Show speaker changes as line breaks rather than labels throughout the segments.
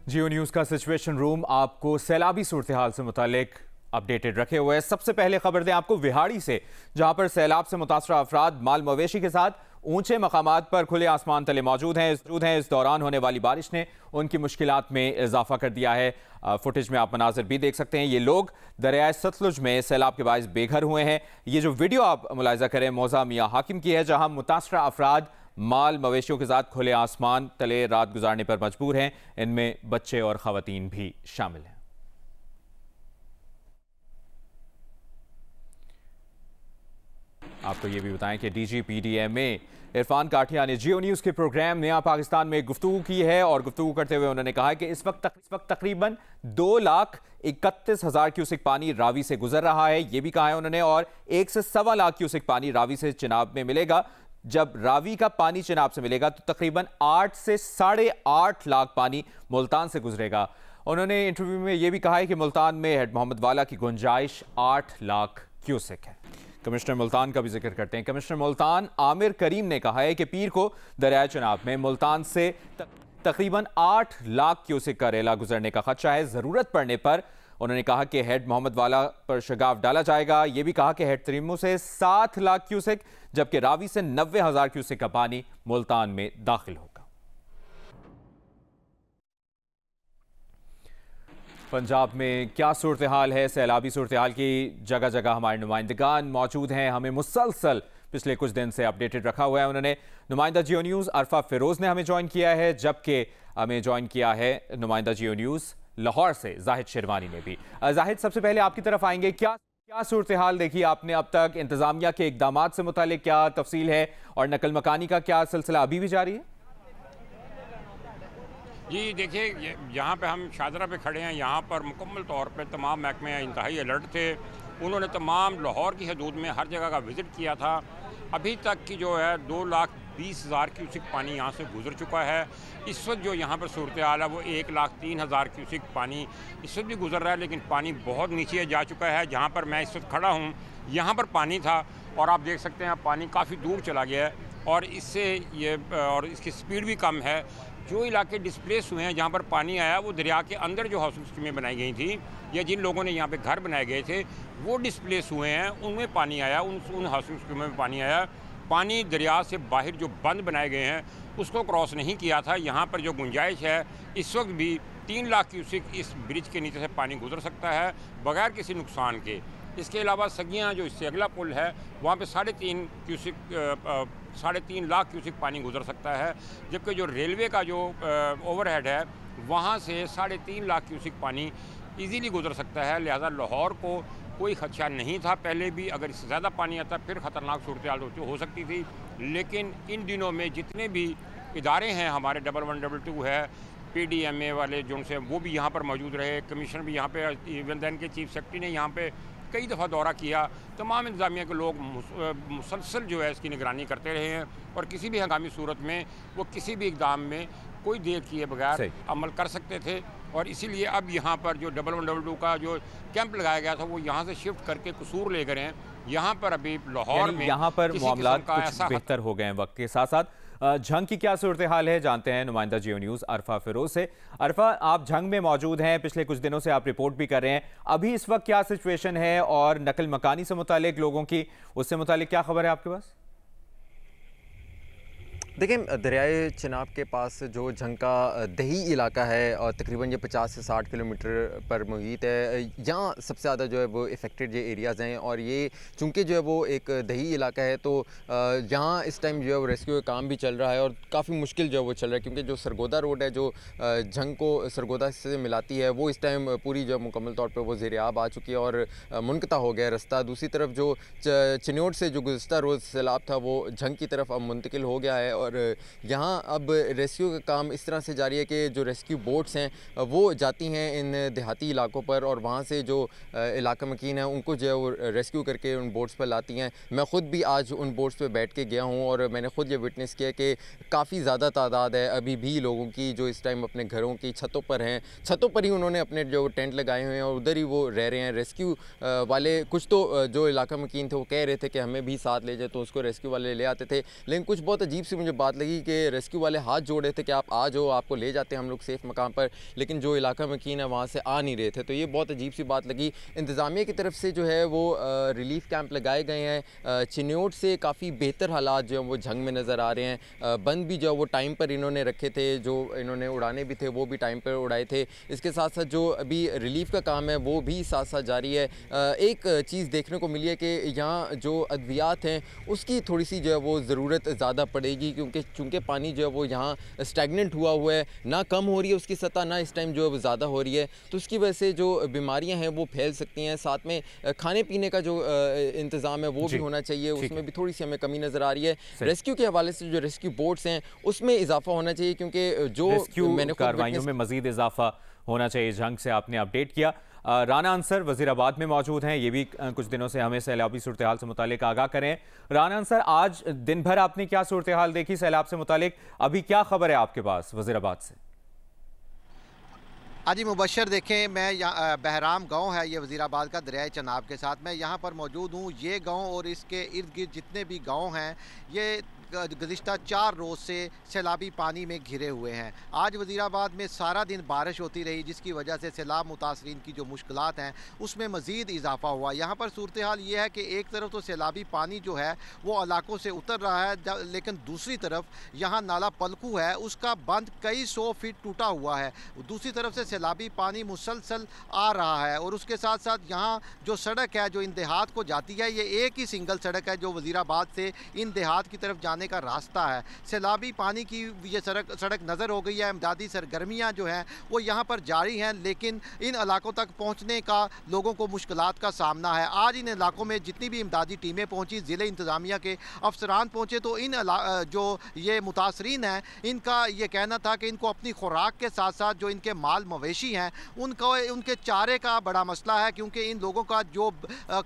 जियो news का situation room आपको सैलाबी सूरत हाल से मुतालिक अपडेटेड रखे हुए हैं। सबसे पहले खबर दें आपको विहाड़ी से, जहां पर सैलाब से मुतासरा अफराद माल मवेशी के साथ ऊंचे मकामात पर खुले आसमान तले मौजूद हैं। इस दौरान होने वाली बारिश ने उनकी मुश्किलात में इजाफा कर दिया है। फुटेज में आप मनाजिर भी देख सकते हैं। ये लोग दरियाए सतलुज में सैलाब के बायस बेघर हुए हैं। ये जो वीडियो आप मुलाहिजा करें मौजा मियां हाकिम की है, जहां मुतासरा अफराद माल मवेशियों के साथ खुले आसमान तले रात गुजारने पर मजबूर हैं। इनमें बच्चे और खवातीन भी शामिल हैं। आपको ये भी बताएं कि DGPDMA इरफान काठिया ने जियो न्यूज़ के प्रोग्राम नया पाकिस्तान में गुफ्तगू की है और गुफ्तगू करते हुए उन्होंने कहा कि इस वक्त तकरीबन 2,31,000 क्यूसिक पानी रावी से गुजर रहा है। ये भी कहा है उन्होंने, और 1 से सवा लाख क्यूसिक पानी रावी से चिनाब में मिलेगा। जब रावी का पानी चिनाब से मिलेगा तो तकरीबन 8 से 8.5 लाख पानी मुल्तान से गुजरेगा। उन्होंने इंटरव्यू में यह भी कहा है कि मुल्तान में हेड मोहम्मद वाला की गुंजाइश 8 लाख क्यूसेक है। कमिश्नर मुल्तान का भी जिक्र करते हैं। कमिश्नर मुल्तान आमिर करीम ने कहा है कि पीर को दरियाए चिनाब में मुल्तान से तकरीबन 8 लाख क्यूसेक का रेला गुजरने का खदशा है। ज़रूरत पड़ने पर उन्होंने कहा कि हेड मोहम्मद वाला पर शगाफ डाला जाएगा। यह भी कहा कि हेड तरीमो से 7 लाख क्यूसेक जबकि रावी से 90,000 क्यूसेक का पानी मुल्तान में दाखिल होगा। पंजाब में क्या सूरत हाल है? सैलाबी सूरत हाल की जगह जगह हमारे नुमाइंदगान मौजूद हैं। हमें मुसलसल पिछले कुछ दिन से अपडेटेड रखा हुआ है। उन्होंने नुमाइंदा जियो न्यूज़ अरफा फिरोज ने हमें ज्वाइन किया है, जबकि हमें ज्वाइन किया है नुमाइंदा जियो न्यूज़ लाहौर से जाहिद शेरवानी ने भी। जाहिद, सबसे पहले आपकी तरफ आएंगे। क्या सूरत हाल देखी आपने अब तक? इंतजामिया के इकदाम से मुतालिक क्या तफसील है और नकल मकानी का क्या सिलसिला अभी भी जारी है?
जी देखिए, यहाँ पे हम शाहदरा पे खड़े हैं। यहाँ पर मुकम्मल तौर पे तमाम महकमे इंतहाई अलर्ट थे। उन्होंने तमाम लाहौर की हदूद में हर जगह का विज़िट किया था। अभी तक की जो है 2,20,000 क्यूसिक पानी यहाँ से गुजर चुका है। इस वक्त जो यहाँ पर सूरत हाल है वो 1,03,000 क्यूसिक पानी इस वक्त भी गुजर रहा है, लेकिन पानी बहुत नीचे जा चुका है। जहाँ पर मैं इस वक्त खड़ा हूँ यहाँ पर पानी था और आप देख सकते हैं पानी काफ़ी दूर चला गया है और इससे ये और इसकी स्पीड भी कम है। जो इलाके डिस्प्लेस हुए हैं जहाँ पर पानी आया वो दरिया के अंदर जो हाउसिंग स्कीमें बनाई गई थी या जिन लोगों ने यहाँ पे घर बनाए गए थे वो डिस्प्लेस हुए हैं, उनमें पानी आया, उन हाउसिंग स्कीमों में पानी आया। पानी दरिया से बाहर जो बंद बनाए गए हैं उसको क्रॉस नहीं किया था। यहाँ पर जो गुंजाइश है इस वक्त भी 3 लाख क्यूसिक इस ब्रिज के नीचे से पानी गुजर सकता है बगैर किसी नुकसान के। इसके अलावा सगियाँ जो इससे अगला पुल है वहाँ पे 3.5 लाख क्यूसिक पानी गुजर सकता है, जबकि जो रेलवे का जो ओवरहेड है वहाँ से 3.5 लाख क्यूसिक पानी इजीली गुजर सकता है। लिहाजा लाहौर को कोई खदशा नहीं था पहले भी। अगर इससे ज़्यादा पानी आता फिर ख़तरनाक सूरत हाल हो सकती थी, लेकिन इन दिनों में जितने भी इदारे हैं हमारे 1112 है, PDMA वाले जो उनसे वो भी यहाँ पर मौजूद रहे। कमिश्नर भी यहाँ पे, इवन दैन के चीफ सेक्रेटरी ने यहाँ पे कई दफ़ा दौरा किया। तमाम इंतजामिया के लोग मुसलसल जो है इसकी निगरानी करते रहे हैं और किसी भी हंगामी सूरत में वो किसी भी इक़दाम में कोई देर किए बगैर अमल कर सकते थे। और इसीलिए अब यहाँ पर जो 1112 का जो कैंप लगाया गया था वो यहाँ से शिफ्ट करके कसूर ले गए हैं। यहाँ पर अभी लाहौर में
यहाँ पर मामलात कुछ बेहतर हो गए हैं वक्त के साथ साथ। झंग की क्या सूरत हाल है जानते हैं नुमाइंदा जियो न्यूज़ अरफा फिरोज से। अरफा, आप झंग में मौजूद हैं, पिछले कुछ दिनों से आप रिपोर्ट भी कर रहे हैं। अभी इस वक्त क्या सिचुएशन है और नकल मकानी से मुतालिक लोगों की उससे मुतालिक क्या खबर है आपके पास?
देखिए, दरियाए चिनाब के पास जो झंग का दही इलाका है और तकरीबन ये 50 से 60 किलोमीटर पर मुहित है, यहाँ सबसे ज़्यादा जो है वो इफ़ेक्टेड ये एरियाज़ हैं। और ये चूँकि जो है वो एक दही इलाका है तो यहाँ इस टाइम जो है वो रेस्क्यू का काम भी चल रहा है और काफ़ी मुश्किल जो है वो चल रहा है, क्योंकि जो सरगोदा रोड है जो झंग को सरगोदा से मिलाती है वो इस टाइम पूरी जो मुकम्मल तौर पर वो ज़ेर-ए-आब आ चुकी है और मुनक़ता हो गया रास्ता। दूसरी तरफ जो चिन्योट से जो गुज़श्ता रोज़ सैलाब था वो झंग की तरफ अब मुंतकिल हो गया है और यहाँ अब रेस्क्यू का काम इस तरह से जारी है कि जो रेस्क्यू बोट्स हैं वो जाती हैं इन देहाती इलाकों पर और वहाँ से जो इलाका मकीन है उनको जो है वो रेस्क्यू करके उन बोट्स पर लाती हैं। मैं ख़ुद भी आज उन बोट्स पर बैठ के गया हूँ और मैंने ख़ुद ये विटनेस किया कि काफ़ी ज़्यादा तादाद है अभी भी लोगों की जो इस टाइम अपने घरों की छतों पर हैं। छतों पर ही उन्होंने अपने जो टेंट लगाए हुए हैं और उधर ही वो रह रहे हैं। रेस्क्यू वाले कुछ तो जो इलाका मकीन थे वो कह रहे थे कि हमें भी साथ ले जाए तो उसको रेस्क्यू वाले ले आते थे, लेकिन कुछ बहुत अजीब सी मुझे जब बात लगी कि रेस्क्यू वाले हाथ जोड़ रहे थे कि आप आ जाओ, आपको ले जाते हैं हम लोग सेफ़ मकाम पर, लेकिन जो इलाका मकीन है वहाँ से आ नहीं रहे थे, तो ये बहुत अजीब सी बात लगी। इंतज़ामिया की तरफ से जो है वो रिलीफ़ कैंप लगाए गए हैं। चिन्योट से काफ़ी बेहतर हालात जो हैं वो झंग में नज़र आ रहे हैं। बंद भी जो वो टाइम पर इन्होंने रखे थे, जो इन्होंने उड़ाने भी थे वो भी टाइम पर उड़ाए थे। इसके साथ साथ जो अभी रिलीफ़ का काम है वो भी साथ साथ जारी है। एक चीज़ देखने को मिली है कि यहाँ जो अद्वियात हैं उसकी थोड़ी सी जो है वो ज़रूरत ज़्यादा पड़ेगी, क्योंकि चूँकि पानी जो है वो यहाँ स्टैगनेंट हुआ है, ना कम हो रही है उसकी सतह, ना इस टाइम जो है वो ज़्यादा हो रही है, तो उसकी वजह से जो बीमारियाँ हैं वो फैल सकती हैं। साथ में खाने पीने का जो इंतज़ाम है वो भी होना चाहिए, उसमें भी थोड़ी सी हमें कमी नज़र आ रही है। रेस्क्यू के हवाले से जो रेस्क्यू बोट्स हैं उसमें इजाफा होना चाहिए, क्योंकि जो
रेस्क्यू कार्रवाइयों में मजीद इजाफा होना चाहिए। जंग से आपने अपडेट किया। राना अंसर वजीराबाद में मौजूद हैं, ये भी कुछ दिनों से हमें सैलाबी सूरत हाल से मुतालिक आगाह करें। राना अंसर, आज दिन भर आपने क्या सूरत हाल देखी सैलाब से मुतालिक? अभी क्या खबर है आपके पास वजीराबाद से?
आज मुबशर देखें, मैं यहाँ बहराम गांव है, ये वजीराबाद का दरियाए चनाब के साथ मैं यहाँ पर मौजूद हूँ। ये गांव और इसके इर्द गिर्द जितने भी गांव हैं ये गुज़िश्ता 4 रोज़ से सैलाबी पानी में घिरे हुए हैं। आज वज़ीराबाद में सारा दिन बारिश होती रही, जिसकी वजह से सैलाब मुतासरीन की जो मुश्किलात हैं उसमें मज़ीद इजाफा हुआ। यहाँ पर सूरत हाल ये है कि एक तरफ तो सैलाबी पानी जो है वो इलाकों से उतर रहा है, लेकिन दूसरी तरफ यहाँ नाला पलकू है, उसका बंद कई 100 फीट टूटा हुआ है। दूसरी तरफ से सैलाबी पानी मुसलसल आ रहा है और उसके साथ साथ यहाँ जो सड़क है जो इन देहात को जाती है, ये एक ही सिंगल सड़क है जो वज़ीराबाद से इन देहात की तरफ जाने का रास्ता है। सैलाबी पानी की ये सड़क नज़र हो गई है। इमदादी सरगर्मियाँ जो हैं वो यहाँ पर जारी हैं, लेकिन इन इलाकों तक पहुँचने का लोगों को मुश्किलात का सामना है। आज इन इलाकों में जितनी भी इमदादी टीमें पहुँची, ज़िले इंतज़ामिया के अफसरान पहुँचे, तो इन जो ये मुतासरीन हैं इनका ये कहना था कि इनको अपनी खुराक के साथ साथ जो इनके माल मवेशी हैं उनके चारे का बड़ा मसला है, क्योंकि इन लोगों का जो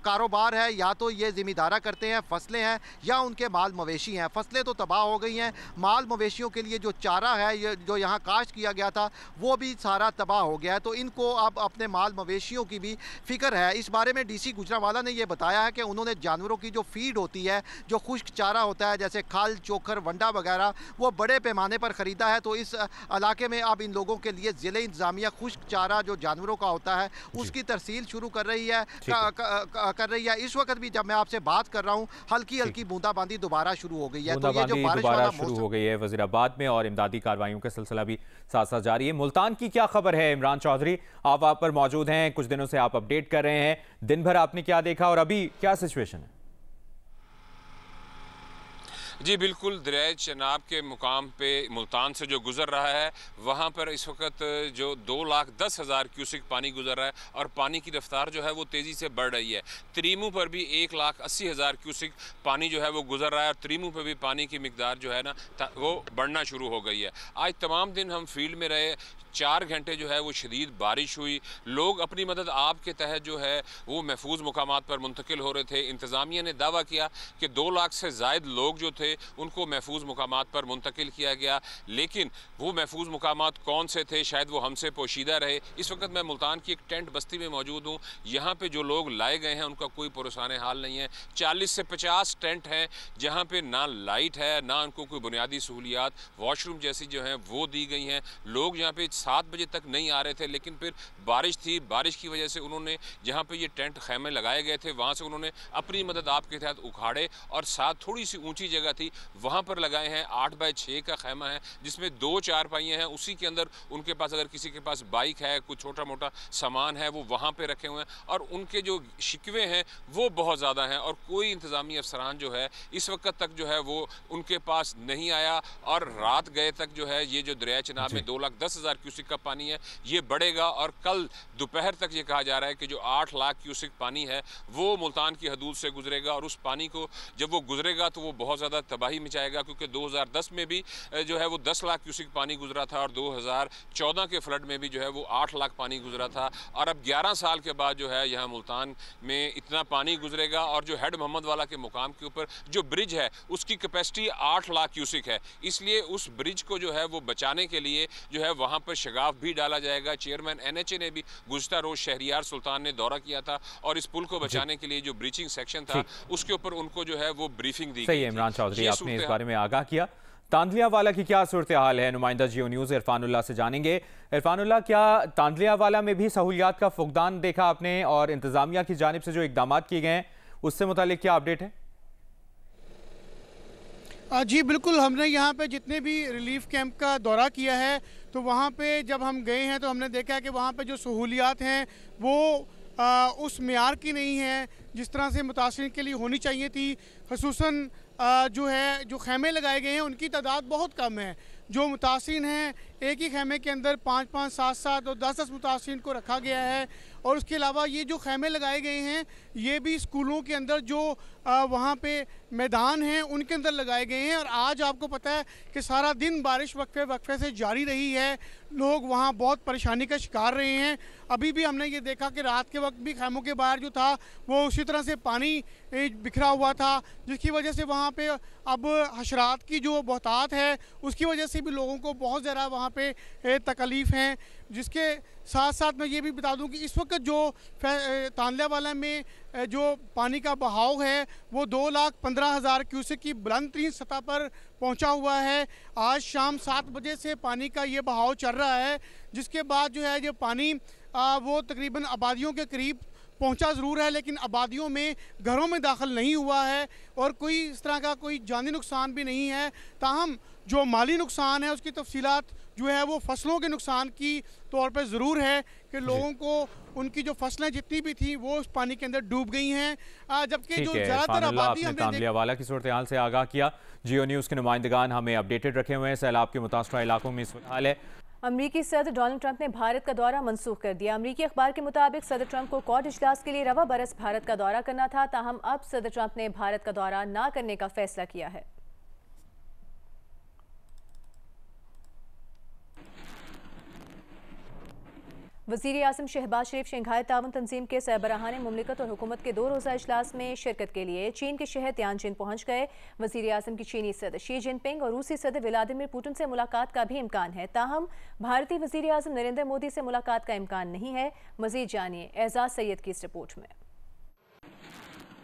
कारोबार है या तो ये ज़मींदारा करते हैं, फसलें हैं, या उनके माल मवेशी हैं। फसलें तो तबाह हो गई हैं, माल मवेशियों के लिए जो चारा है ये जो यहाँ काश्त किया गया था वो भी सारा तबाह हो गया है, तो इनको अब अपने माल मवेशियों की भी फिक्र है। इस बारे में डीसी गुजरांवाला ने ये बताया है कि उन्होंने जानवरों की जो फीड होती है, जो खुश्क चारा होता है जैसे खल, चोकर, वंडा वगैरह, वो बड़े पैमाने पर ख़रीदा है। तो इस इलाके में अब इन लोगों के लिए ज़िले इंतज़ामिया खुश्क चारा जो जानवरों का होता है उसकी तरसील शुरू कर रही है। इस वक्त भी जब मैं आपसे बात कर रहा हूँ हल्की हल्की बूंदाबांदी दोबारा शुरू हो गई है। तो ये जो बारिश
दोबारा शुरू हो गई है वजीराबाद में और इमदादी कार्रवाइयों का सिलसिला भी साथ साथ जारी है। मुल्तान की क्या खबर है? इमरान चौधरी आप वहां पर मौजूद हैं, कुछ दिनों से आप अपडेट कर रहे हैं, दिन भर आपने क्या देखा और अभी क्या सिचुएशन है?
जी बिल्कुल, दरियाए चनाब के मुकाम पे मुल्तान से जो गुजर रहा है वहाँ पर इस वक्त जो 2,10,000 क्यूसिक पानी गुजर रहा है और पानी की रफ्तार जो है वो तेज़ी से बढ़ रही है। त्रीमू पर भी 1,80,000 क्यूसिक पानी जो है वो गुजर रहा है और त्रीमू पर भी पानी की मिकदार जो है ना वो बढ़ना शुरू हो गई है। आज तमाम दिन हम फील्ड में रहे, 4 घंटे जो है वो शदीद बारिश हुई, लोग अपनी मदद आप के तहत जो है वो महफूज मुकामात पर मुंतकिल हो रहे थे। इंतज़ामिया ने दावा किया कि 2 लाख से ज़ायद लोग जो थे उनको महफूज मुकामात पर मुंतकिल किया गया, लेकिन वो महफूज मुकामात कौन से थे शायद वो हमसे पोशीदा रहे। इस वक्त मैं मुल्तान की एक टेंट बस्ती में मौजूद हूँ। यहाँ पे जो लोग लाए गए हैं उनका कोई पुरसाने हाल नहीं है। 40 से 50 टेंट हैं जहाँ पे ना लाइट है, ना उनको कोई बुनियादी सहूलियात वॉशरूम जैसी जो हैं वो दी गई हैं। लोग यहाँ पे 7 बजे तक नहीं आ रहे थे, लेकिन फिर बारिश थी, बारिश की वजह से उन्होंने जहाँ पे ये टेंट खैमे लगाए गए थे वहाँ से उन्होंने अपनी मदद आपके तहत उखाड़े और साथ थोड़ी सी ऊंची जगह थी वहाँ पर लगाए हैं। 8 बाय 6 का खैमा है जिसमें 2 चारपाइयाँ हैं, उसी के अंदर उनके पास अगर किसी के पास बाइक है, कुछ छोटा मोटा सामान है वो वहाँ पर रखे हुए हैं और उनके जो शिकवे हैं वो बहुत ज़्यादा हैं और कोई इंतज़ामी अफसरान जो है इस वक्त तक जो है वो उनके पास नहीं आया। और रात गए तक जो है ये जो दरिया चनाब में 2,10,000 क्यूसिक का पानी है ये बढ़ेगा और कल दोपहर तक ये कहा जा रहा है कि जो 8 लाख क्यूसिक पानी है वो मुल्तान की हदूद से गुजरेगा और उस पानी को जब वो गुजरेगा तो वो बहुत ज़्यादा तबाही मचाएगा, क्योंकि 2010 में भी जो है वो 10 लाख क्यूसिक पानी गुजरा था और 2014 के फ्लड में भी जो है वो 8 लाख पानी गुजरा था। और अब 11 साल के बाद जो है यहाँ मुल्तान में इतना पानी गुजरेगा और जो हेड मोहम्मद वाला के मुकाम के ऊपर जो ब्रिज है उसकी कैपेसिटी 8 लाख क्यूसिक है, इसलिए उस ब्रिज को जो है वो बचाने के लिए जो है वहाँ पर शगाफ भी डाला जाएगा। चेयरमैन NHA ने भी गुज़िश्ता रोज़ शहरियार सुल्तान ने दौरा किया था और इस पुल को बचाने के लिए जो ब्रीचिंग सेक्शन था उसके ऊपर उनको जो है वो ब्रीफिंग दी गई।
सही है इमरान चौधरी, आपने इस बारे में आगाह किया। तांदलियावाला की क्या सूरत हाल है, नुमाइंदा जियो न्यूज़ इरफानुल्लाह से जानेंगे। इरफानुल्लाह, क्या तांदलियावाला में भी सहूलियात का फुकदान देखा आपने और इंतजामिया की जानिब से जो इकदाम किए गए हैं उससे मुतालिक क्या अपडेट है?
जी बिल्कुल, हमने यहाँ पे जितने भी रिलीफ कैंप का दौरा किया है तो वहाँ पे जब हम गए हैं तो हमने देखा है कि वहाँ पे जो सहूलियात हैं वो उस मेयार की नहीं है जिस तरह से मुतासिरीन के लिए होनी चाहिए थी। ख़ुसूसन जो खैमे लगाए गए हैं उनकी तादाद बहुत कम है। जो मुतासिरीन हैं एक ही खैमे के अंदर 5-5, 7-7 और 10-10 मुतासिरीन को रखा गया है। और उसके अलावा ये जो खैमे लगाए गए हैं ये भी स्कूलों के अंदर जो वहाँ पे मैदान हैं उनके अंदर लगाए गए हैं। और आज आपको पता है कि सारा दिन बारिश वक्फे से जारी रही है, लोग वहाँ बहुत परेशानी का शिकार रहे हैं। अभी भी हमने ये देखा कि रात के वक्त भी खैमों के बाहर जो था वो उसी तरह से पानी बिखरा हुआ था, जिसकी वजह से वहाँ पे अब हशरात की जो बहुतात है उसकी वजह से भी लोगों को बहुत ज़्यादा वहाँ पे तकलीफ़ हैं। जिसके साथ साथ मैं ये भी बता दूं कि इस वक्त जो तांदलियावाला में जो पानी का बहाव है वो 2,15,000 क्यूसेक की बुलंद तरीन सतह पर पहुंचा हुआ है। आज शाम 7 बजे से पानी का ये बहाव चल रहा है, जिसके बाद जो है ये पानी वो तकरीबन आबादियों के करीब पहुंचा ज़रूर है, लेकिन आबादियों में घरों में दाखिल नहीं हुआ है और कोई इस तरह का कोई जानी नुकसान भी नहीं है। ताहम जो माली नुकसान है उसकी तफसीलात जो है वो फसलों के नुकसान की तौर पे ज़रूर है कि लोगों को उनकी जो फसलें जितनी भी थी वो उस पानी के अंदर डूब गई हैं। जबकि जो ज़्यादातर आबादी हमने
तांदलियावाला की सूरत हाल से आगाह किया। जियो न्यूज़ के नुमाइंदगान हमें अपडेटेड रखे हुए हैं। सैलाब के मुतासरा इलाकों में इस हाल है।
अमरीकी सदर डोनाल्ड ट्रंप ने भारत का दौरा मंसूख कर दिया। अमरीकी अखबार के मुताबिक सदर ट्रंप को क्वाड इजलास के लिए रवा बरस भारत का दौरा करना था, ताहम अब सदर ट्रंप ने भारत का दौरा ना करने का फैसला किया है। वज़ीर आज़म शहबाज शरीफ शंघाई ताउन तंजीम के सरबराहान मुमलिकत और हुकूमत के 2 रोज़ा इजलास में शिरकत के लिए चीन के शहर तियानजिन पहुँच गए। वज़ीर आज़म की चीनी सदर शी जिनपिंग और रूसी सदर व्लादिमीर पुतिन से मुलाकात का भी इम्कान है, ताहम भारतीय वज़ीर आज़म नरेंद्र मोदी से मुलाकात का इम्कान नहीं है। मज़ीद जानिए एजाज सैयद की इस रिपोर्ट में।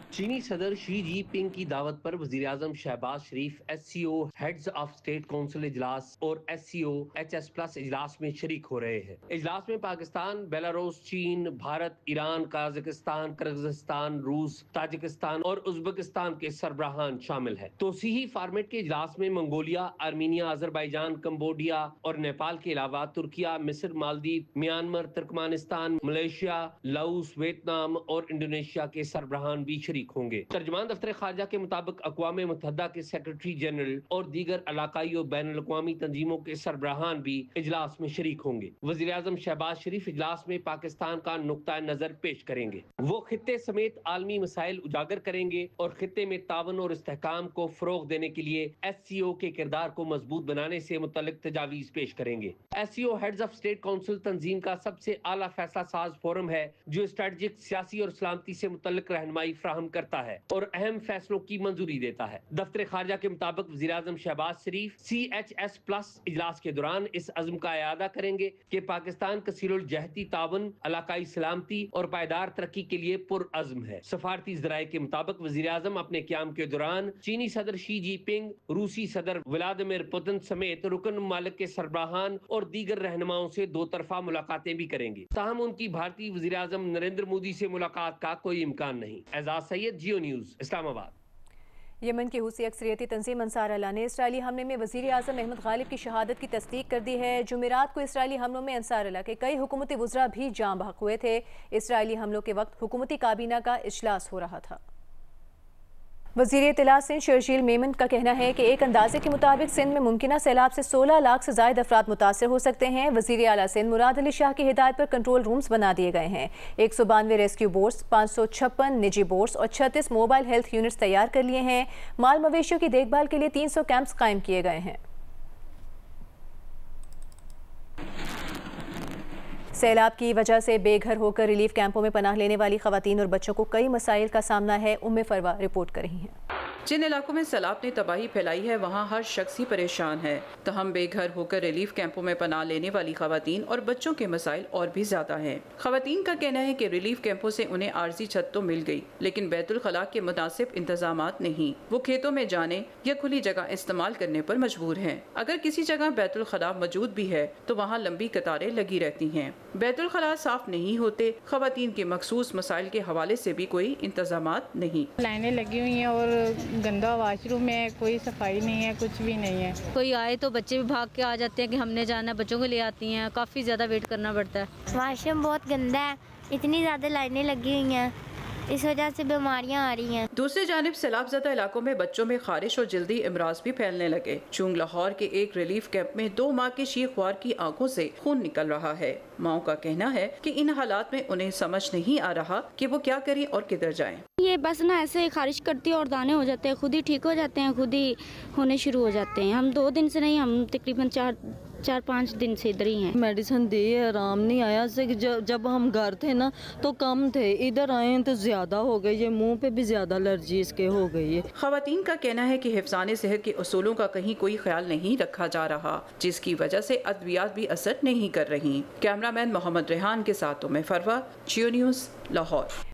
चीनी सदर शी जिनपिंग की दावत पर वज़ीर-ए-आज़म शहबाज शरीफ SCO heads of state council इजलास और SCO HS+ इजलास में शरीक हो रहे हैं। इजलास में पाकिस्तान, बेलारूस, चीन, भारत, ईरान, काज़ाकिस्तान, किर्गिज़स्तान, रूस, ताजिकिस्तान और उज़्बेकिस्तान के सरबराहान शामिल है। तोसीही फॉर्मेट के इजलास में मंगोलिया, आर्मीनिया, अज़रबैजान, कंबोडिया और नेपाल के अलावा तुर्किया, मिस्र, Maldives, Myanmar, Turkmenistan, Malaysia, Laos, Vietnam और इंडोनेशिया के सरबराहान भी शरीक होंगे। तर्जुमान दफ्तर खारजा के मुताबिक अक़वाम मुत्तहिदा के सेक्रेटरी जनरल और दीगर इलाकाई और बैनुल अक़वामी तंजीमों के सरबराहान भी इजलास में शरीक होंगे। वज़ीर आज़म शहबाज शरीफ इजलास में पाकिस्तान का नुक्ता नजर पेश करेंगे। वो खित्ते समेत आलमी मसाइल उजागर करेंगे और खित्ते में तावन और इस्तेहकाम को फ़रोग़ देने के लिए SCO के किरदार को मजबूत बनाने से मुतल्लिक तजावीज़ पेश करेंगे। SCO heads of state council तंजीम का सबसे आला फैसला साज फोरम है जो स्ट्रेटजिक, सियासी और सलामती से मुतल्लिक रहनुमाई फराहम करता है और अहम फैसलों की मंजूरी देता है। दफ्तर खारजा के मुताबिक वज़ीर आज़म शहबाज शरीफ CHS+ इजलास के दौरान इस अज़्म का इयादा करेंगे कि पाकिस्तान कसीरुल जहती तावन, इलाकाई सलामती और पायदार तरक्की के लिए पुरअज़्म है। सफारती ज़राए के मुताबिक वज़ीर आज़म अपने क़याम के दौरान चीनी सदर शी जिनपिंग, रूसी सदर व्लादिमीर पुतिन समेत रुकन ममालिक के सरबराहान और दीगर रहनुमाओं से 2 तरफ़ा मुलाकातें भी करेंगे। ताहम उनकी भारतीय वज़ीर आज़म नरेंद्र मोदी से मुलाकात का कोई इम्कान नहीं। एजाज सैयद, जियो न्यूज़, इस्लामाबाद।
यमन की हुसी अक्सरियती तंजीम अंसार अल्लाह ने इसराइली हमले में वज़ीर आज़म अहमद गालिब की शहादत की तस्दीक कर दी है। जुमेरात को इसराइली हमलों में अंसार अल्लाह के कई हुकूमती वज़रा भी जाँ बहक हुए थे। इसराइली हमलों के वक्त हुकूमती काबीना का इजलास हो रहा था। वज़ीर इत्तला सिंध शर्जील मेमन का कहना है कि एक अंदाजे के मुताबिक सिंध में मुमकिना सैलाब से 16 लाख से ज़ायद अफराद मुतासर हो सकते हैं। वज़ीर आला सिंध मुराद अली शाह की हिदायत पर कंट्रोल रूम्स बना दिए गए हैं। 192 रेस्क्यू बोट्स, 556 निजी बोट्स और 36 मोबाइल हेल्थ यूनिट्स तैयार कर लिए हैं। माल मवेशियों की देखभाल के लिए 300 कैंप्स कायम किए गए हैं। सैलाब की वजह से बेघर होकर रिलीफ कैंपों में पनाह लेने वाली खवातीन और बच्चों को कई मसाइल का सामना है। उम्मे फरवा रिपोर्ट कर रही हैं।
जिन इलाकों में सैलाब ने तबाही फैलाई है वहाँ हर शख्स ही परेशान है। तहम बेघर होकर रिलीफ कैंपों में पनाह लेने वाली खवातीन और बच्चों के मसाइल और भी ज्यादा हैं। खवातीन का कहना है कि रिलीफ कैंपों से उन्हें आर्जी छत तो मिल गई, लेकिन बैतुल खला के मुनासिब इंतजामात नहीं। वो खेतों में जाने या खुली जगह इस्तेमाल करने पर मजबूर हैं। अगर किसी जगह बैतुल खला मौजूद भी है तो वहाँ लंबी कतारें लगी रहती हैं। बैतुल खला साफ नहीं होते, खवातीन के मखसूस मसाइल के हवाले से भी कोई इंतजामात नहीं।
लाइनें लगी हुई हैं और गंदा वाशरूम है, कोई सफाई नहीं है, कुछ भी नहीं है।
कोई आए तो बच्चे भी भाग के आ जाते हैं कि हमने जाना, बच्चों को ले आती हैं। काफ़ी ज़्यादा वेट करना पड़ता है।
वाशरूम बहुत गंदा है, इतनी ज़्यादा लाइनें लगी हुई हैं, इस वजह से बीमारियां आ रही हैं। दूसरी जानिब सैलाबज़दा इलाकों में बच्चों में खारिश और जल्दी इमराज भी फैलने लगे। चूंग लाहौर के एक रिलीफ कैंप में 2 माह के शीख ख्वार की आंखों से खून निकल रहा है। माओ का कहना है कि इन हालात में उन्हें समझ नहीं आ रहा कि वो क्या करें और किधर जाएं।
ये बस ना ऐसे खारिश करती है और दाने हो जाते हैं, खुद ही ठीक हो जाते हैं, खुद ही होने शुरू हो जाते हैं। हम 2 दिन से नहीं, हम तकरीबन 4-5 दिन से इधर ही हैं।
मेडिसिन दी है, आराम नहीं आया। से जब हम घर थे ना तो कम थे, इधर आए तो ज्यादा हो गई है, मुंह पे भी ज्यादा एलर्जी इसके हो गई है।
खवातीन का कहना है कि हिफ्ज़ाने सेहत के उसूलों का कहीं कोई ख्याल नहीं रखा जा रहा, जिसकी वजह से अद्वियात भी असर नहीं कर रही। कैमरामैन मोहम्मद रेहान के साथ मैं फरवा, जियो न्यूज़, लाहौर।